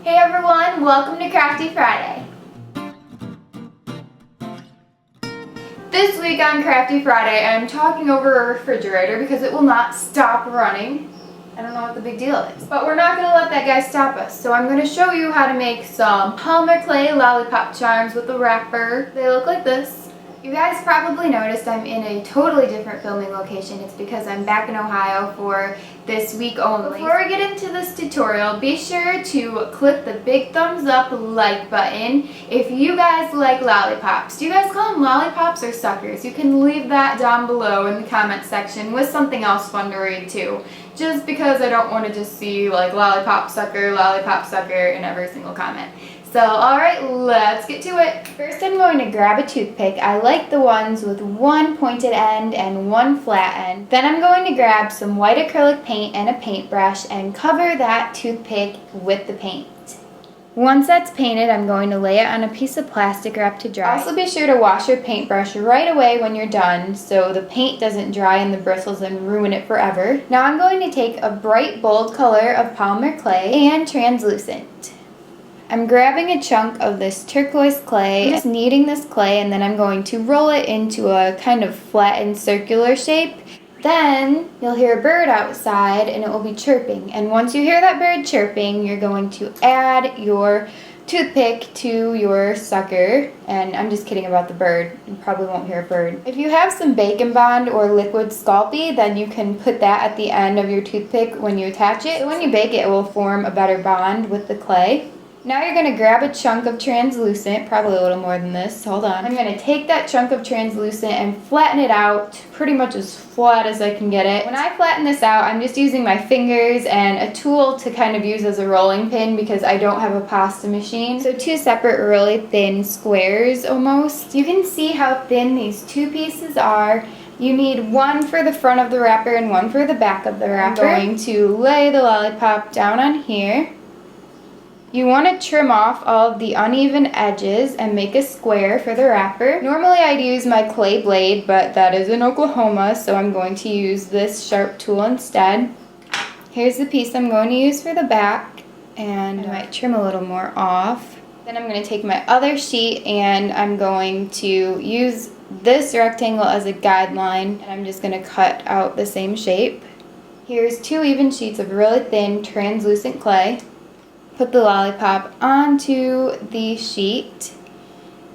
Hey everyone, welcome to Crafty Friday. This week on Crafty Friday, I'm talking over a refrigerator because it will not stop running. I don't know what the big deal is, but we're not going to let that guy stop us. So I'm going to show you how to make some Polymer clay lollipop charms with a wrapper. They look like this. You guys probably noticed I'm in a totally different filming location. It's because I'm back in Ohio for this week only. Before we get into this tutorial, be sure to click the big thumbs up like button if you guys like lollipops. Do you guys call them lollipops or suckers? You can leave that down below in the comment section with something else fun to read too. Just because I don't want to just see like lollipop sucker in every single comment. So, alright, let's get to it. First I'm going to grab a toothpick. I like the ones with one pointed end and one flat end. Then I'm going to grab some white acrylic paint and a paintbrush and cover that toothpick with the paint. Once that's painted, I'm going to lay it on a piece of plastic wrap to dry. Also be sure to wash your paintbrush right away when you're done so the paint doesn't dry in the bristles and ruin it forever. Now I'm going to take a bright bold color of Polymer clay and translucent. I'm grabbing a chunk of this turquoise clay, I'm just kneading this clay, and then I'm going to roll it into a kind of flattened circular shape. Then you'll hear a bird outside and it will be chirping. And once you hear that bird chirping, you're going to add your toothpick to your sucker. And I'm just kidding about the bird. You probably won't hear a bird. If you have some Bacon Bond or liquid Sculpey, then you can put that at the end of your toothpick when you attach it. So when you bake it, it will form a better bond with the clay. Now you're going to grab a chunk of translucent, probably a little more than this, hold on. I'm going to take that chunk of translucent and flatten it out pretty much as flat as I can get it. When I flatten this out, I'm just using my fingers and a tool to kind of use as a rolling pin because I don't have a pasta machine. So two separate really thin squares almost. You can see how thin these two pieces are. You need one for the front of the wrapper and one for the back of the wrapper. I'm going to lay the lollipop down on here. You want to trim off all of the uneven edges and make a square for the wrapper. Normally I'd use my clay blade, but that is in Oklahoma, so I'm going to use this sharp tool instead. Here's the piece I'm going to use for the back, and I might trim a little more off. Then I'm going to take my other sheet and I'm going to use this rectangle as a guideline, and I'm just going to cut out the same shape. Here's two even sheets of really thin translucent clay. Put the lollipop onto the sheet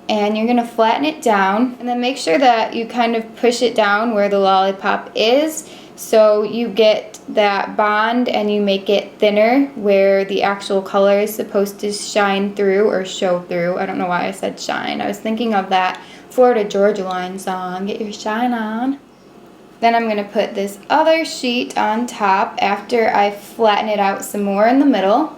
and you're going to flatten it down, and then make sure that you kind of push it down where the lollipop is so you get that bond and you make it thinner where the actual color is supposed to shine through or show through. I don't know why I said shine. I was thinking of that Florida Georgia Line song, Get Your Shine On. Then I'm going to put this other sheet on top after I flatten it out some more in the middle.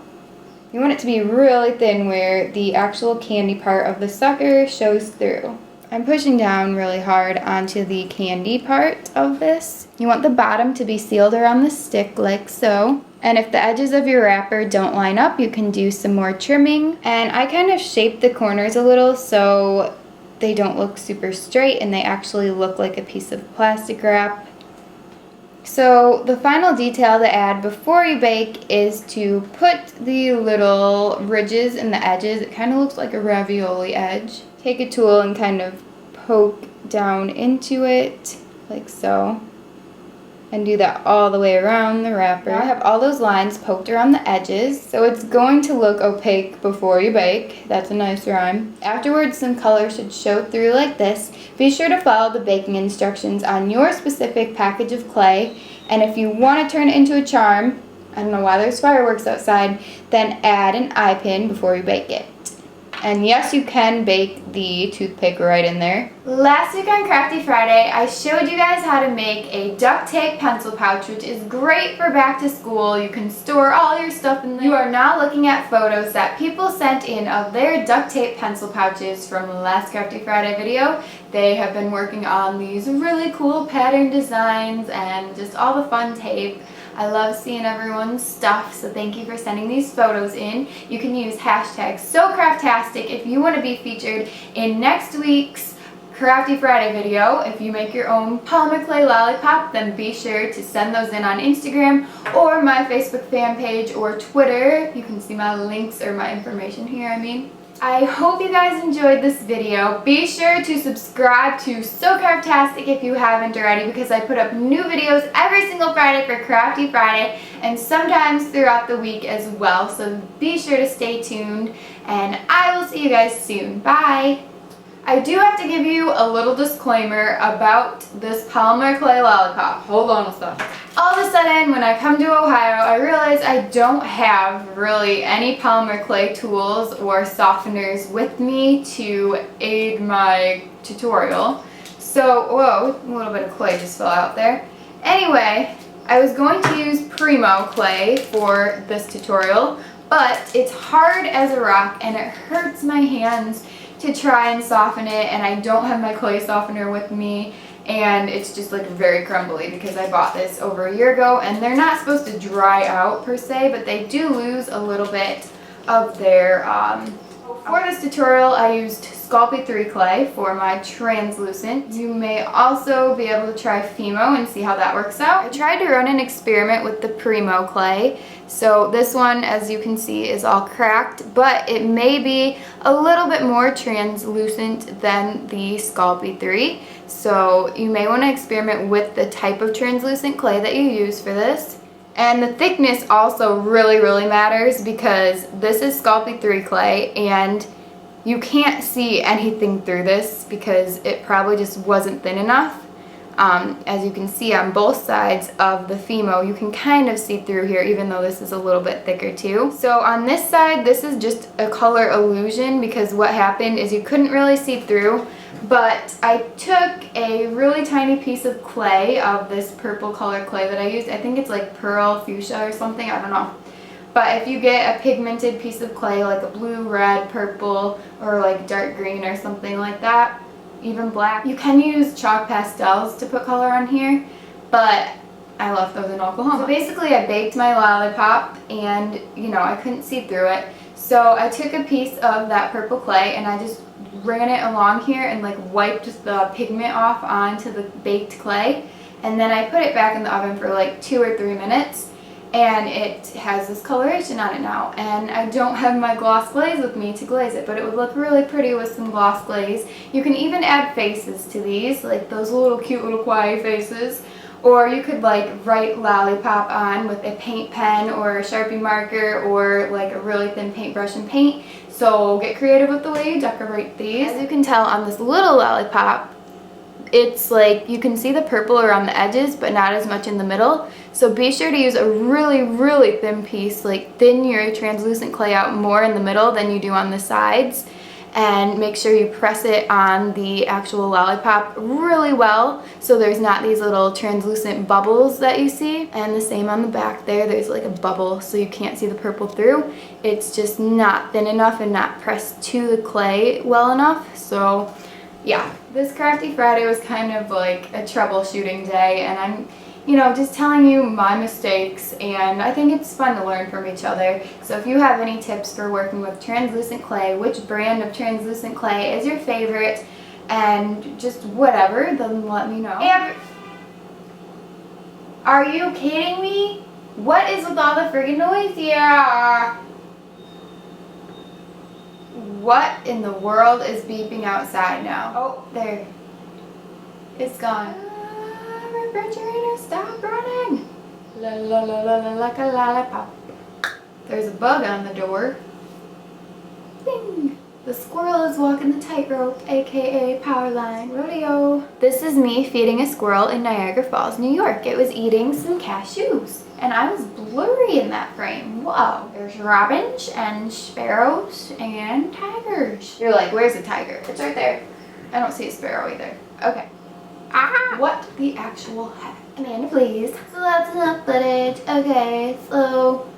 You want it to be really thin where the actual candy part of the sucker shows through. I'm pushing down really hard onto the candy part of this. You want the bottom to be sealed around the stick like so. And if the edges of your wrapper don't line up, you can do some more trimming. And I kind of shaped the corners a little so they don't look super straight and they actually look like a piece of plastic wrap. So the final detail to add before you bake is to put the little ridges in the edges. It kind of looks like a ravioli edge. Take a tool and kind of poke down into it like so. And do that all the way around the wrapper. Now I have all those lines poked around the edges, so it's going to look opaque before you bake. That's a nice rhyme. Afterwards, some color should show through like this. Be sure to follow the baking instructions on your specific package of clay, and if you want to turn it into a charm, I don't know why there's fireworks outside, then add an eye pin before you bake it. And yes, you can bake the toothpick right in there. Last week on Crafty Friday, I showed you guys how to make a duct tape pencil pouch, which is great for back to school. You can store all your stuff in there. You are now looking at photos that people sent in of their duct tape pencil pouches from the last Crafty Friday video. They have been working on these really cool pattern designs and just all the fun tape. I love seeing everyone's stuff, so thank you for sending these photos in. You can use hashtag SoCraftastic if you want to be featured in next week's Crafty Friday video. If you make your own polymer clay lollipop, then be sure to send those in on Instagram or my Facebook fan page or Twitter. You can see my links or my information here, I hope you guys enjoyed this video. Be sure to subscribe to SoCraftastic if you haven't already, because I put up new videos every single Friday for Crafty Friday and sometimes throughout the week as well. So be sure to stay tuned and I will see you guys soon. Bye! I do have to give you a little disclaimer about this polymer clay lollipop. Hold on a second. All of a sudden, when I come to Ohio, I realize I don't have really any polymer clay tools or softeners with me to aid my tutorial. So, whoa, a little bit of clay just fell out there. Anyway, I was going to use Primo clay for this tutorial, but it's hard as a rock and it hurts my hands to try and soften it, and I don't have my clay softener with me, and it's just like very crumbly because I bought this over a year ago, and they're not supposed to dry out per se, but they do lose a little bit of their For this tutorial I used Sculpey 3 clay for my translucent. You may also be able to try Fimo and see how that works out. I tried to run an experiment with the Primo clay. So this one, as you can see, is all cracked, but it may be a little bit more translucent than the Sculpey 3. So you may want to experiment with the type of translucent clay that you use for this. And the thickness also really matters, because this is Sculpey 3 clay and you can't see anything through this because it probably just wasn't thin enough. As you can see on both sides of the Fimo, you can kind of see through here, even though this is a little bit thicker too. So on this side, this is just a color illusion, because what happened is you couldn't really see through, but I took a really tiny piece of clay, of this purple color clay that I used. I think it's like pearl fuchsia or something, I don't know. But if you get a pigmented piece of clay, like a blue, red, purple, or like dark green or something like that, even black. You can use chalk pastels to put color on here, but I left those in Oklahoma. So basically I baked my lollipop and, I couldn't see through it. So I took a piece of that purple clay and I just ran it along here and like wiped the pigment off onto the baked clay. And then I put it back in the oven for like 2 or 3 minutes. And it has this coloration on it now, and I don't have my gloss glaze with me to glaze it, but it would look really pretty with some gloss glaze. You can even add faces to these, like those little cute little kawaii faces, or you could like write lollipop on with a paint pen or a Sharpie marker or like a really thin paintbrush and paint. So get creative with the way you decorate these. As you can tell on this little lollipop, it's like you can see the purple around the edges but not as much in the middle. So be sure to use a really thin piece, like thin your translucent clay out more in the middle than you do on the sides, and make sure you press it on the actual lollipop really well so there's not these little translucent bubbles that you see. And the same on the back there, there's like a bubble so you can't see the purple through. It's just not thin enough and not pressed to the clay well enough. So yeah, this Crafty Friday was kind of like a troubleshooting day, and I'm just telling you my mistakes, and I think it's fun to learn from each other. So if you have any tips for working with translucent clay, which brand of translucent clay is your favorite, and just whatever, then let me know. Hey, are you kidding me? What is with all the friggin' noise here? What in the world is beeping outside now? Oh, there. It's gone. Refrigerator, stop running. La la la la la like a lollipop. There's a bug on the door. Bing. The squirrel is walking the tightrope, aka power line rodeo. This is me feeding a squirrel in Niagara Falls, New York. It was eating some cashews, and I was blurry in that frame. Whoa. There's robins and sparrows and tigers. You're like, where's the tiger? It's right there. I don't see a sparrow either. Okay. Ah! What the actual heck? Amanda, please. So that's enough footage. Okay, so